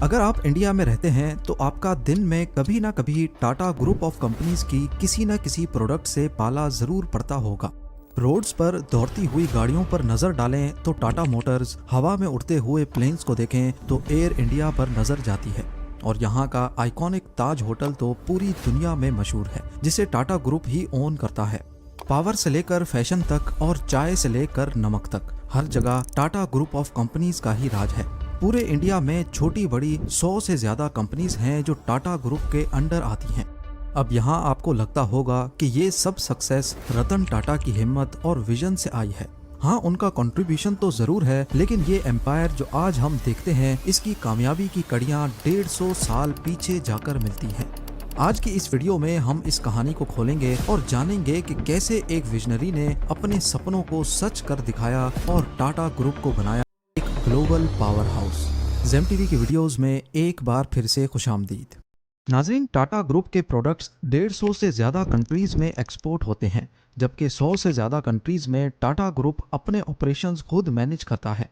अगर आप इंडिया में रहते हैं तो आपका दिन में कभी ना कभी टाटा ग्रुप ऑफ कंपनीज की किसी न किसी प्रोडक्ट से पाला जरूर पड़ता होगा। रोड्स पर दौड़ती हुई गाड़ियों पर नजर डालें तो टाटा मोटर्स, हवा में उड़ते हुए प्लेन्स को देखें तो एयर इंडिया पर नजर जाती है। और यहाँ का आइकॉनिक ताज होटल तो पूरी दुनिया में मशहूर है, जिसे टाटा ग्रुप ही ओन करता है। पावर से लेकर फैशन तक और चाय से लेकर नमक तक हर जगह टाटा ग्रुप ऑफ कंपनीज का ही राज है। पूरे इंडिया में छोटी बड़ी 100 से ज्यादा कंपनीज हैं जो टाटा ग्रुप के अंडर आती हैं। अब यहाँ आपको लगता होगा कि ये सब सक्सेस रतन टाटा की हिम्मत और विजन से आई है। हाँ, उनका कंट्रीब्यूशन तो जरूर है, लेकिन ये एम्पायर जो आज हम देखते हैं, इसकी कामयाबी की कड़ियाँ 150 साल पीछे जाकर मिलती हैं। आज की इस वीडियो में हम इस कहानी को खोलेंगे और जानेंगे कि कैसे एक विजनरी ने अपने सपनों को सच कर दिखाया और टाटा ग्रुप को बनाया एक global power house. Zeme TV की वीडियोस में एक बार फिर से खुशामदीद। नाज़रीन, टाटा ग्रुप के प्रोडक्ट्स 150 से ज़्यादा कंट्रीज़ में एक्सपोर्ट होते हैं, जबकि 100 से ज़्यादा कंट्रीज़ में टाटा ग्रुप अपने ऑपरेशंस खुद मैनेज करता है।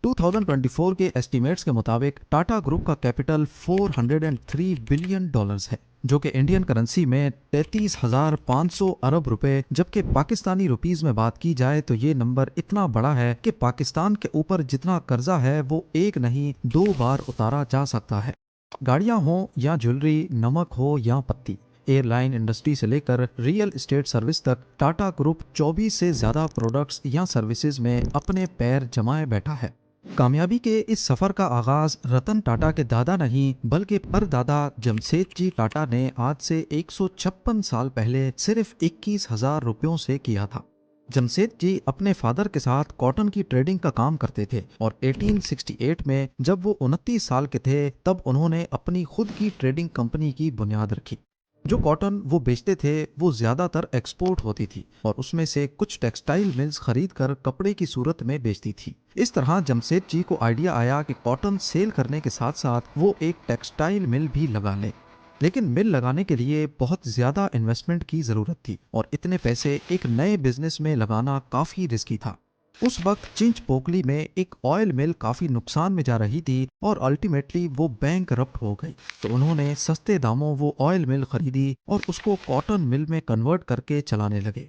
2024 के एस्टीमेट्स के मुताबिक टाटा ग्रुप का कैपिटल $403 बिलियन है, जो कि इंडियन करेंसी में 33,500 अरब रुपए, जबकि पाकिस्तानी रुपीस में बात की जाए तो ये नंबर इतना बड़ा है कि पाकिस्तान के ऊपर जितना कर्जा है वो एक नहीं 2 बार उतारा जा सकता है। गाड़ियां हो या ज्वेलरी, नमक हो या पत्ती, एयरलाइन इंडस्ट्री से लेकर रियल एस्टेट सर्विस तक टाटा ग्रुप 24 से ज्यादा प्रोडक्ट्स या सर्विसेज में अपने पैर जमाए बैठा है। कामयाबी के इस सफर का आगाज रतन टाटा के दादा नहीं बल्कि परदादा जमशेदजी टाटा ने आज से 156 साल पहले सिर्फ 21,000 रुपयों से किया था। जमशेदजी अपने फादर के साथ कॉटन की ट्रेडिंग का काम करते थे और 1868 में जब वो 29 साल के थे तब उन्होंने अपनी खुद की ट्रेडिंग कंपनी की बुनियाद रखी। जो कॉटन वो बेचते थे वो ज्यादातर एक्सपोर्ट होती थी और उसमें से कुछ टेक्सटाइल मिल्स खरीद कर कपड़े की सूरत में बेचती थी। इस तरह जमशेद जी को आइडिया आया कि कॉटन सेल करने के साथ साथ वो एक टेक्सटाइल मिल भी लगा लें। लेकिन मिल लगाने के लिए बहुत ज्यादा इन्वेस्टमेंट की जरूरत थी और इतने पैसे एक नए बिजनेस में लगाना काफी रिस्की था। उस वक्त चिंचपोकली में एक ऑयल मिल काफी नुकसान में जा रही थी और अल्टीमेटली वो बैंकरप्ट हो गई। तो उन्होंने सस्ते दामों वो ऑयल मिल खरीदी और उसको कॉटन मिल में कन्वर्ट करके चलाने लगे।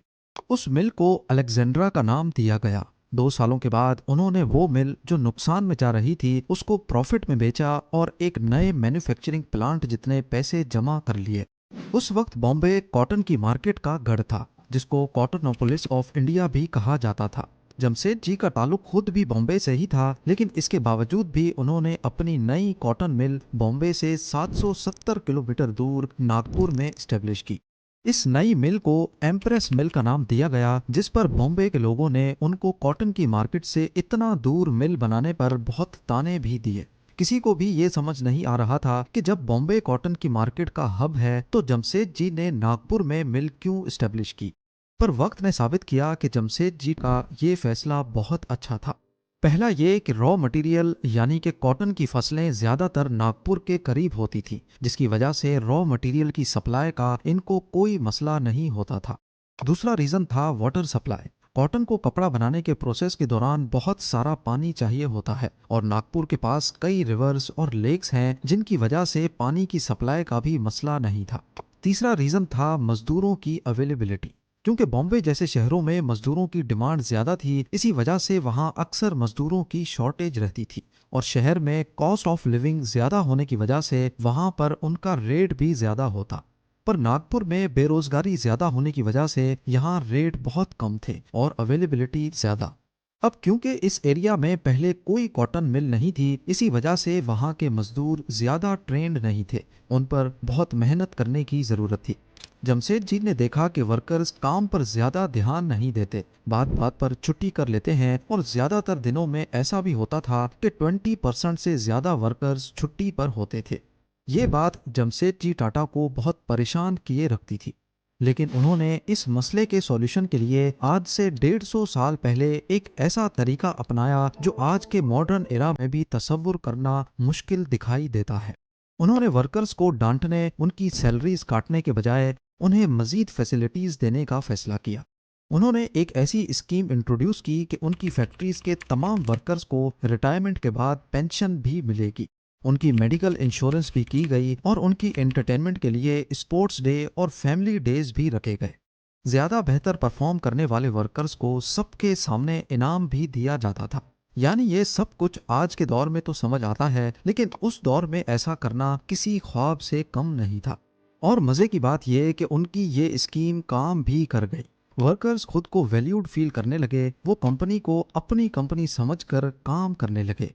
उस मिल को अलेक्जेंड्रा का नाम दिया गया। 2 सालों के बाद उन्होंने वो मिल जो नुकसान में जा रही थी उसको प्रॉफिट में बेचा और एक नए मैन्युफैक्चरिंग प्लांट जितने पैसे जमा कर लिए। उस वक्त बॉम्बे कॉटन की मार्केट का गढ़ था, जिसको कॉटनोपोलिस ऑफ इंडिया भी कहा जाता था। जमशेद जी का ताल्लुक खुद भी बॉम्बे से ही था, लेकिन इसके बावजूद भी उन्होंने अपनी नई कॉटन मिल बॉम्बे से 770 किलोमीटर दूर नागपुर में स्टेब्लिश की। इस नई मिल को एम्प्रेस मिल का नाम दिया गया, जिस पर बॉम्बे के लोगों ने उनको कॉटन की मार्केट से इतना दूर मिल बनाने पर बहुत ताने भी दिए। किसी को भी ये समझ नहीं आ रहा था कि जब बॉम्बे कॉटन की मार्केट का हब है तो जमशेद जी ने नागपुर में मिल क्यों स्टेब्लिश की। पर वक्त ने साबित किया कि जमशेद जी का ये फैसला बहुत अच्छा था। पहला ये कि रॉ मटेरियल यानी कि कॉटन की फसलें ज्यादातर नागपुर के करीब होती थी, जिसकी वजह से रॉ मटेरियल की सप्लाई का इनको कोई मसला नहीं होता था। दूसरा रीजन था वाटर सप्लाई। कॉटन को कपड़ा बनाने के प्रोसेस के दौरान बहुत सारा पानी चाहिए होता है और नागपुर के पास कई रिवर्स और लेक्स हैं, जिनकी वजह से पानी की सप्लाई का भी मसला नहीं था। तीसरा रीजन था मजदूरों की अवेलेबिलिटी। क्योंकि बॉम्बे जैसे शहरों में मजदूरों की डिमांड ज्यादा थी, इसी वजह से वहां अक्सर मजदूरों की शॉर्टेज रहती थी और शहर में कॉस्ट ऑफ लिविंग ज्यादा होने की वजह से वहां पर उनका रेट भी ज्यादा होता। पर नागपुर में बेरोजगारी ज्यादा होने की वजह से यहाँ रेट बहुत कम थे और अवेलेबिलिटी ज्यादा। अब क्योंकि इस एरिया में पहले कोई कॉटन मिल नहीं थी, इसी वजह से वहाँ के मजदूर ज्यादा ट्रेंड नहीं थे, उन पर बहुत मेहनत करने की जरूरत थी। जमशेद जी ने देखा कि वर्कर्स काम पर ज्यादा ध्यान नहीं देते, बात बात पर छुट्टी कर लेते हैं और ज्यादातर दिनों में ऐसा भी होता था कि 20% से ज्यादा वर्कर्स छुट्टी पर होते थे। ये बात जमशेद जी टाटा को बहुत परेशान किए रखती थी। लेकिन उन्होंने इस मसले के सॉल्यूशन के लिए आज से 150 साल पहले एक ऐसा तरीका अपनाया जो आज के मॉडर्न एरा में भी तसव्वुर करना मुश्किल दिखाई देता है। उन्होंने वर्कर्स को डांटने, उनकी सैलरीज काटने के बजाय उन्हें मजीद फैसिलिटीज देने का फैसला किया। उन्होंने एक ऐसी स्कीम इंट्रोड्यूस की कि उनकी फैक्ट्रीज के तमाम वर्कर्स को रिटायरमेंट के बाद पेंशन भी मिलेगी। उनकी मेडिकल इंश्योरेंस भी की गई और उनकी एंटरटेनमेंट के लिए स्पोर्ट्स डे और फैमिली डेज भी रखे गए। ज्यादा बेहतर परफॉर्म करने वाले वर्कर्स को सबके सामने इनाम भी दिया जाता था। यानी ये सब कुछ आज के दौर में तो समझ आता है, लेकिन उस दौर में ऐसा करना किसी ख्वाब से कम नहीं था। और मजे की बात यह कि उनकी ये स्कीम काम भी कर गई। वर्कर्स खुद को वैल्यूड फील करने लगे, वो कंपनी को अपनी कंपनी समझकर काम करने लगे।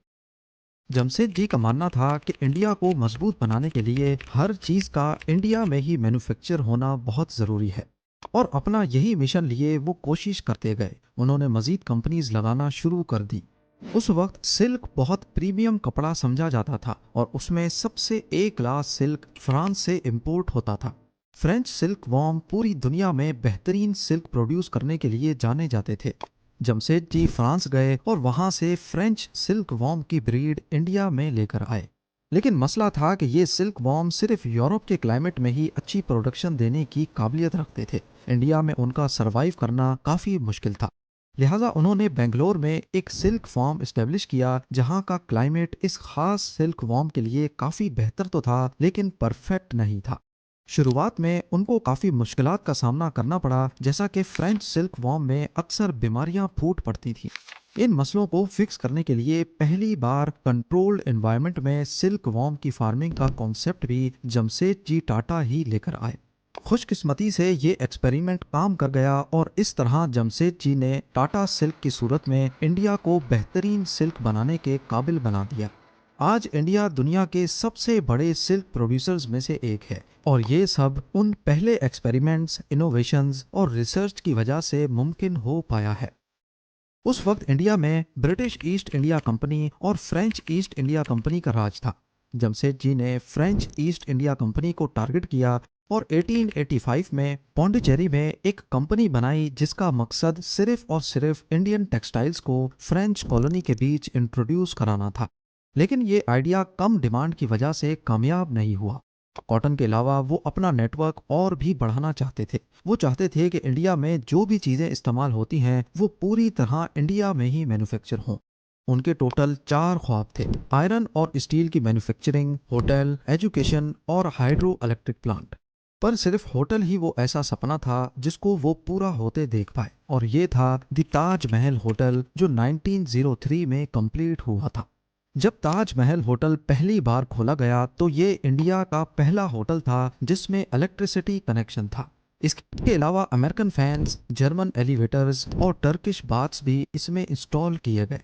जमशेद जी का मानना था कि इंडिया को मजबूत बनाने के लिए हर चीज का इंडिया में ही मैन्युफैक्चर होना बहुत जरूरी है। और अपना यही मिशन लिए वो कोशिश करते गए। उन्होंने मजीद कंपनीज लगाना शुरू कर दी। उस वक्त सिल्क बहुत प्रीमियम कपड़ा समझा जाता था और उसमें सबसे ए क्लास सिल्क फ्रांस से इंपोर्ट होता था। फ्रेंच सिल्क वॉर्म पूरी दुनिया में बेहतरीन सिल्क प्रोड्यूस करने के लिए जाने जाते थे। जमशेद जी फ्रांस गए और वहां से फ्रेंच सिल्क वॉर्म की ब्रीड इंडिया में लेकर आए। लेकिन मसला था कि ये सिल्क वॉर्म सिर्फ यूरोप के क्लाइमेट में ही अच्छी प्रोडक्शन देने की काबिलियत रखते थे। इंडिया में उनका सरवाइव करना काफ़ी मुश्किल था। लिहाजा उन्होंने बेंगलोर में एक सिल्क फार्म इस्टेब्लिश किया, जहां का क्लाइमेट इस खास सिल्क वॉर्म के लिए काफ़ी बेहतर तो था, लेकिन परफेक्ट नहीं था। शुरुआत में उनको काफ़ी मुश्किलात का सामना करना पड़ा, जैसा कि फ्रेंच सिल्क वॉर्म में अक्सर बीमारियां फूट पड़ती थीं। इन मसलों को फिक्स करने के लिए पहली बार कंट्रोल्ड एनवायरनमेंट में सिल्क वॉर्म की फार्मिंग का कॉन्सेप्ट भी जमशेद जी टाटा ही लेकर आए। खुशकिस्मती से ये एक्सपेरिमेंट काम कर गया और इस तरह जमशेद जी ने टाटा सिल्क की सूरत में इंडिया को बेहतरीन सिल्क बनाने के काबिल बना दिया। आज इंडिया दुनिया के सबसे बड़े सिल्क प्रोड्यूसर्स में से एक है, और ये सब उन पहले एक्सपेरिमेंट्स, इनोवेशंस और रिसर्च की वजह से मुमकिन हो पाया है। उस वक्त इंडिया में ब्रिटिश ईस्ट इंडिया कंपनी और फ्रेंच ईस्ट इंडिया कंपनी का राज था। जमशेद जी ने फ्रेंच ईस्ट इंडिया कंपनी को टारगेट किया और 1885 में पौंडीचेरी में एक कंपनी बनाई, जिसका मकसद सिर्फ और सिर्फ इंडियन टेक्सटाइल्स को फ्रेंच कॉलोनी के बीच इंट्रोड्यूस कराना था। लेकिन ये आइडिया कम डिमांड की वजह से कामयाब नहीं हुआ। कॉटन के अलावा वो अपना नेटवर्क और भी बढ़ाना चाहते थे। वो चाहते थे कि इंडिया में जो भी चीज़ें इस्तेमाल होती हैं वो पूरी तरह इंडिया में ही मैन्युफैक्चर हों। उनके टोटल 4 ख्वाब थे: आयरन और स्टील की मैन्युफैक्चरिंग, होटल, एजुकेशन और हाइड्रो इलेक्ट्रिक प्लांट। पर सिर्फ होटल ही वो ऐसा सपना था जिसको वो पूरा होते देख पाए, और ये था द ताज महल होटल, जो 1903 में कंप्लीट हुआ था। जब ताजमहल होटल पहली बार खोला गया तो ये इंडिया का पहला होटल था जिसमें इलेक्ट्रिसिटी कनेक्शन था। इसके अलावा अमेरिकन फैंस, जर्मन एलिवेटर्स और टर्किश बाथ्स भी इसमें इंस्टॉल किए गए।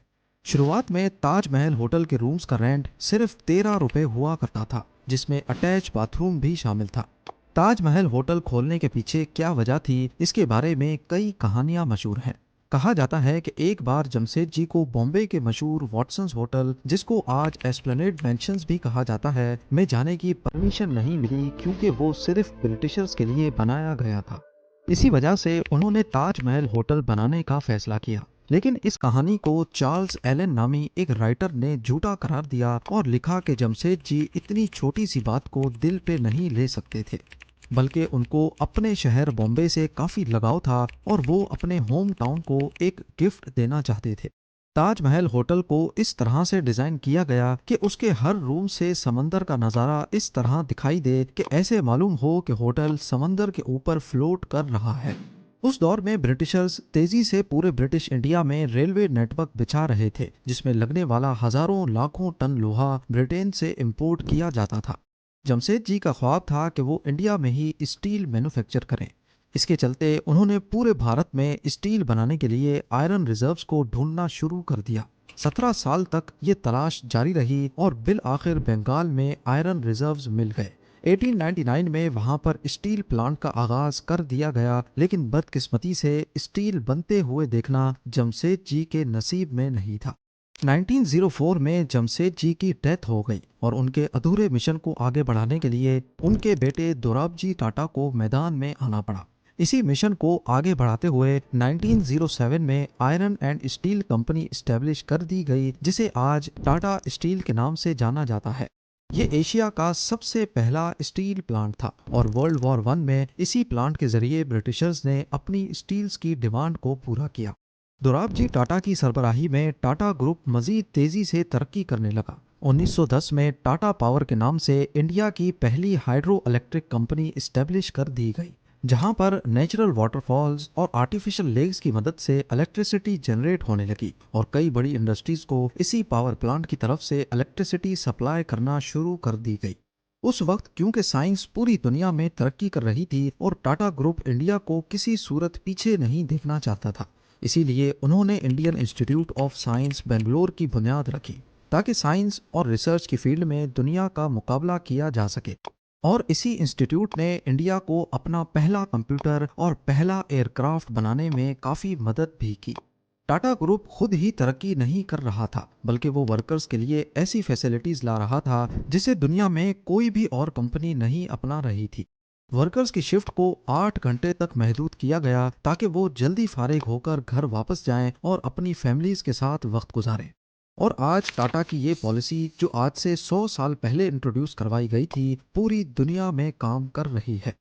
शुरुआत में ताजमहल होटल के रूम्स का रेंट सिर्फ 13 रुपए हुआ करता था, जिसमें अटैच बाथरूम भी शामिल था। ताजमहल होटल खोलने के पीछे क्या वजह थी, इसके बारे में कई कहानियां मशहूर हैं। कहा जाता है कि एक बार जमशेद जी को बॉम्बे के मशहूर वॉटसन्स होटल, जिसको आज एस्प्लेनेड मेंशंस भी कहा जाता है, में जाने की परमिशन नहीं मिली, क्योंकि वो सिर्फ ब्रिटिशर्स के लिए बनाया गया था। इसी वजह से उन्होंने ताजमहल होटल बनाने का फैसला किया। लेकिन इस कहानी को चार्ल्स एलन नामी एक राइटर ने झूठा करार दिया और लिखा कि जमशेद जी इतनी छोटी सी बात को दिल पे नहीं ले सकते थे, बल्कि उनको अपने शहर बॉम्बे से काफ़ी लगाव था और वो अपने होम टाउन को एक गिफ्ट देना चाहते थे। ताजमहल होटल को इस तरह से डिज़ाइन किया गया कि उसके हर रूम से समंदर का नज़ारा इस तरह दिखाई दे कि ऐसे मालूम हो कि होटल समंदर के ऊपर फ्लोट कर रहा है। उस दौर में ब्रिटिशर्स तेजी से पूरे ब्रिटिश इंडिया में रेलवे नेटवर्क बिछा रहे थे, जिसमें लगने वाला हजारों लाखों टन लोहा ब्रिटेन से इंपोर्ट किया जाता था। जमशेद जी का ख्वाब था कि वो इंडिया में ही स्टील मैन्युफैक्चर करें। इसके चलते उन्होंने पूरे भारत में स्टील बनाने के लिए आयरन रिजर्व्स को ढूंढना शुरू कर दिया। 17 साल तक ये तलाश जारी रही और बिल आखिर बंगाल में आयरन रिजर्व्स मिल गए। 1899 में वहां पर स्टील प्लांट का आगाज कर दिया गया, लेकिन बदकिस्मती से स्टील बनते हुए देखना जमशेद जी के नसीब में नहीं था। 1904 में जमशेद जी की डेथ हो गई और उनके अधूरे मिशन को आगे बढ़ाने के लिए उनके बेटे दोराबजी टाटा को मैदान में आना पड़ा। इसी मिशन को आगे बढ़ाते हुए 1907 में iron and steel company establish कर दी गई, जिसे आज टाटा स्टील के नाम से जाना जाता है। ये एशिया का सबसे पहला स्टील प्लांट था और वर्ल्ड वॉर वन में इसी प्लांट के जरिए ब्रिटिशर्स ने अपनी स्टील्स की डिमांड को पूरा किया। दोराबजी टाटा की सरबराही में टाटा ग्रुप मजीद तेजी से तरक्की करने लगा। 1910 में टाटा पावर के नाम से इंडिया की पहली हाइड्रो इलेक्ट्रिक कंपनी इस्टेब्लिश कर दी गई, जहां पर नेचुरल वाटरफॉल्स और आर्टिफिशियल लेक्स की मदद से इलेक्ट्रिसिटी जनरेट होने लगी और कई बड़ी इंडस्ट्रीज को इसी पावर प्लांट की तरफ से इलेक्ट्रिसिटी सप्लाई करना शुरू कर दी गई। उस वक्त क्योंकि साइंस पूरी दुनिया में तरक्की कर रही थी और टाटा ग्रुप इंडिया को किसी सूरत पीछे नहीं देखना चाहता था, इसीलिए उन्होंने Indian institute of science Bangalore की बुनियाद रखी, ताकि साइंस और रिसर्च की फील्ड में दुनिया का मुकाबला किया जा सके। और इसी इंस्टीट्यूट ने इंडिया को अपना पहला कंप्यूटर और पहला एयरक्राफ्ट बनाने में काफ़ी मदद भी की। टाटा ग्रुप खुद ही तरक्की नहीं कर रहा था, बल्कि वो वर्कर्स के लिए ऐसी फैसिलिटीज ला रहा था जिसे दुनिया में कोई भी और कंपनी नहीं अपना रही थी। वर्कर्स की शिफ्ट को 8 घंटे तक महदूद किया गया ताकि वो जल्दी फारिग होकर घर वापस जाएं और अपनी फैमिलीज के साथ वक्त गुजारें। और आज टाटा की ये पॉलिसी, जो आज से 100 साल पहले इंट्रोड्यूस करवाई गई थी, पूरी दुनिया में काम कर रही है।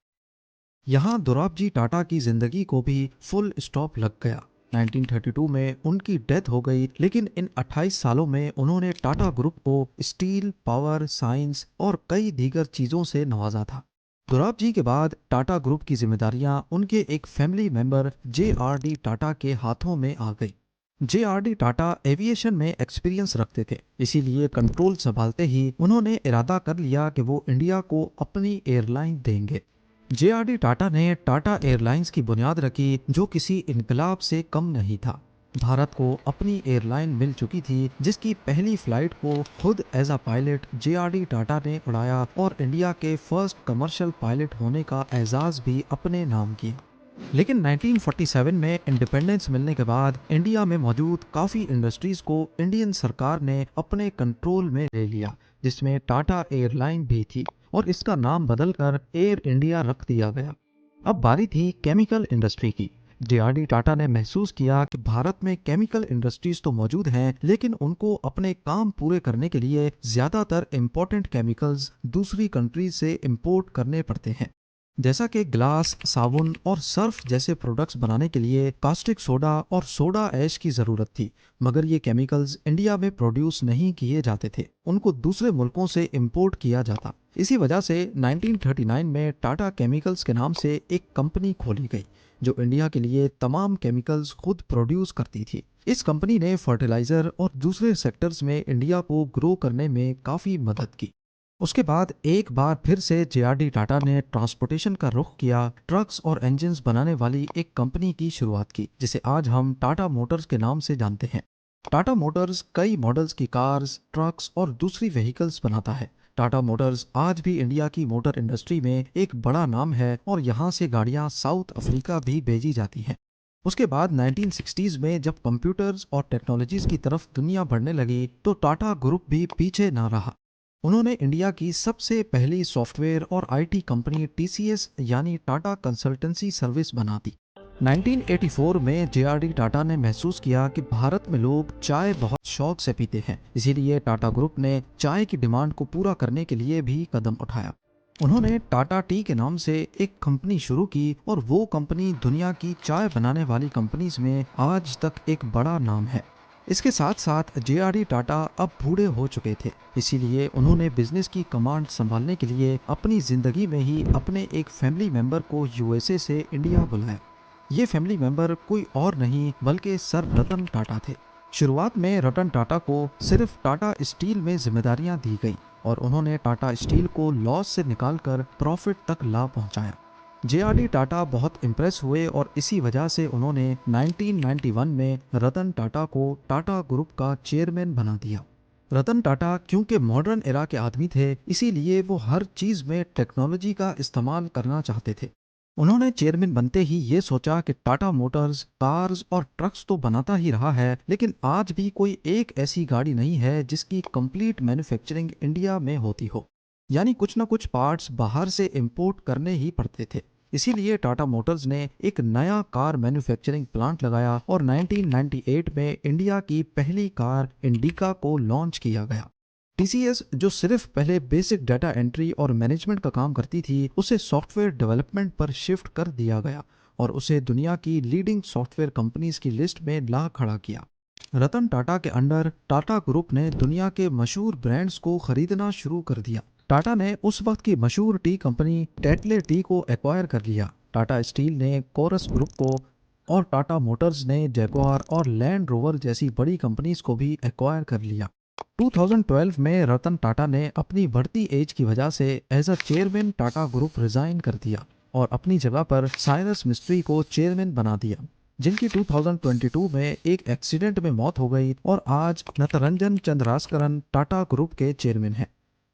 यहाँ दोराबजी टाटा की जिंदगी को भी फुल स्टॉप लग गया। 1932 में उनकी डेथ हो गई, लेकिन इन 28 सालों में उन्होंने टाटा ग्रुप को स्टील, पावर, साइंस और कई दीगर चीज़ों से नवाजा था। दोराबजी के बाद टाटा ग्रुप की जिम्मेदारियां उनके एक फैमिली मेंबर JRD टाटा के हाथों में आ गई। JRD टाटा एविएशन में एक्सपीरियंस रखते थे, इसीलिए कंट्रोल संभालते ही उन्होंने इरादा कर लिया कि वो इंडिया को अपनी एयरलाइन देंगे। JRD टाटा ने टाटा एयरलाइंस की बुनियाद रखी, जो किसी इनकलाब से कम नहीं था। भारत को अपनी एयरलाइन मिल चुकी थी, जिसकी पहली फ्लाइट को खुद as a pilot JRD Tata ने उड़ाया और इंडिया के फर्स्ट कमर्शियल पायलट होने का एजाज भी अपने नाम किया। लेकिन 1947 में इंडिपेंडेंस मिलने के बाद इंडिया में मौजूद काफ़ी इंडस्ट्रीज को इंडियन सरकार ने अपने कंट्रोल में ले लिया, जिसमें टाटा एयरलाइन भी थी, और इसका नाम बदलकर एयर इंडिया रख दिया गया। अब बारी थी केमिकल इंडस्ट्री की। JRD टाटा ने महसूस किया कि भारत में केमिकल इंडस्ट्रीज तो मौजूद हैं, लेकिन उनको अपने काम पूरे करने के लिए ज़्यादातर इम्पोर्टेंट केमिकल्स दूसरी कंट्रीज से इंपोर्ट करने पड़ते हैं। जैसा कि ग्लास, साबुन और सर्फ जैसे प्रोडक्ट्स बनाने के लिए कास्टिक सोडा और सोडा ऐश की ज़रूरत थी, मगर ये केमिकल्स इंडिया में प्रोड्यूस नहीं किए जाते थे, उनको दूसरे मुल्कों से इंपोर्ट किया जाता। इसी वजह से 1939 में टाटा केमिकल्स के नाम से एक कंपनी खोली गई, जो इंडिया के लिए तमाम केमिकल्स खुद प्रोड्यूस करती थी। इस कंपनी ने फर्टिलाइजर और दूसरे सेक्टर्स में इंडिया को ग्रो करने में काफ़ी मदद की। उसके बाद एक बार फिर से JRD टाटा ने ट्रांसपोर्टेशन का रुख किया, ट्रक्स और इंजन्स बनाने वाली एक कंपनी की शुरुआत की, जिसे आज हम टाटा मोटर्स के नाम से जानते हैं। टाटा मोटर्स कई मॉडल्स की कार्स, ट्रक्स और दूसरी व्हीकल्स बनाता है। टाटा मोटर्स आज भी इंडिया की मोटर इंडस्ट्री में एक बड़ा नाम है और यहाँ से गाड़ियाँ साउथ अफ्रीका भी भेजी जाती हैं। उसके बाद 1960s में जब कंप्यूटर्स और टेक्नोलॉजीज की तरफ दुनिया बढ़ने लगी, तो टाटा ग्रुप भी पीछे ना रहा। उन्होंने इंडिया की सबसे पहली सॉफ्टवेयर और IT कंपनी TCS यानी टाटा कंसल्टेंसी सर्विस बना दी। 1984 में JRD टाटा ने महसूस किया कि भारत में लोग चाय बहुत शौक से पीते हैं, इसीलिए टाटा ग्रुप ने चाय की डिमांड को पूरा करने के लिए भी कदम उठाया। उन्होंने टाटा टी के नाम से एक कंपनी शुरू की और वो कंपनी दुनिया की चाय बनाने वाली कंपनीज में आज तक एक बड़ा नाम है। इसके साथ साथ JRD टाटा अब बूढ़े हो चुके थे, इसीलिए उन्होंने बिजनेस की कमांड संभालने के लिए अपनी ज़िंदगी में ही अपने एक फैमिली मेंबर को USA से इंडिया बुलाया। ये फैमिली मेंबर कोई और नहीं बल्कि सर रतन टाटा थे। शुरुआत में रतन टाटा को सिर्फ टाटा स्टील में जिम्मेदारियां दी गई और उन्होंने टाटा स्टील को लॉस से निकालकर प्रॉफिट तक ला पहुंचाया। JRD टाटा बहुत इम्प्रेस हुए और इसी वजह से उन्होंने 1991 में रतन टाटा को टाटा ग्रुप का चेयरमैन बना दिया। रतन टाटा क्योंकि मॉडर्न एरा के आदमी थे, इसीलिए वो हर चीज़ में टेक्नोलॉजी का इस्तेमाल करना चाहते थे। उन्होंने चेयरमैन बनते ही ये सोचा कि टाटा मोटर्स कार्स और ट्रक्स तो बनाता ही रहा है, लेकिन आज भी कोई एक ऐसी गाड़ी नहीं है जिसकी कंप्लीट मैन्युफैक्चरिंग इंडिया में होती हो, यानी कुछ ना कुछ पार्ट्स बाहर से इंपोर्ट करने ही पड़ते थे। इसीलिए टाटा मोटर्स ने एक नया कार मैन्युफैक्चरिंग प्लांट लगाया और 1998 में इंडिया की पहली कार इंडिका को लॉन्च किया गया। TCS, जो सिर्फ पहले बेसिक डाटा एंट्री और मैनेजमेंट का काम करती थी, उसे सॉफ्टवेयर डेवलपमेंट पर शिफ्ट कर दिया गया और उसे दुनिया की लीडिंग सॉफ्टवेयर कंपनीज की लिस्ट में ला खड़ा किया। रतन टाटा के अंडर टाटा ग्रुप ने दुनिया के मशहूर ब्रांड्स को खरीदना शुरू कर दिया। टाटा ने उस वक्त की मशहूर टी कंपनी टेटले टी को एक्वायर कर लिया। टाटा स्टील ने कोरस ग्रुप को और टाटा मोटर्स ने जैगुआर और लैंड रोवर जैसी बड़ी कंपनीज को भी एक्वायर कर लिया। 2012 में रतन टाटा ने अपनी बढ़ती एज की वजह से as a chairman Tata group resign कर दिया और अपनी जगह पर साइरस मिस्ट्री को चेयरमैन बना दिया, जिनकी 2022 में एक एक्सीडेंट में मौत हो गई और आज नटरंजन चंद्रास्करन टाटा ग्रुप के चेयरमैन हैं।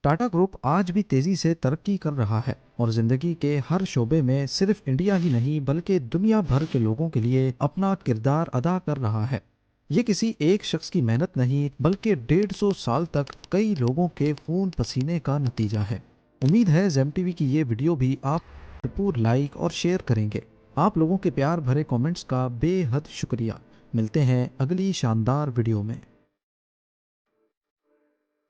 टाटा ग्रुप आज भी तेजी से तरक्की कर रहा है और जिंदगी के हर शोबे में सिर्फ इंडिया ही नहीं बल्कि दुनिया भर के लोगों के लिए अपना किरदार अदा कर रहा है। ये किसी एक शख्स की मेहनत नहीं बल्कि 150 साल तक कई लोगों के खून पसीने का नतीजा है। उम्मीद है जेम टीवी की ये वीडियो भी आप भरपूर लाइक और शेयर करेंगे। आप लोगों के प्यार भरे कमेंट्स का बेहद शुक्रिया। मिलते हैं अगली शानदार वीडियो में।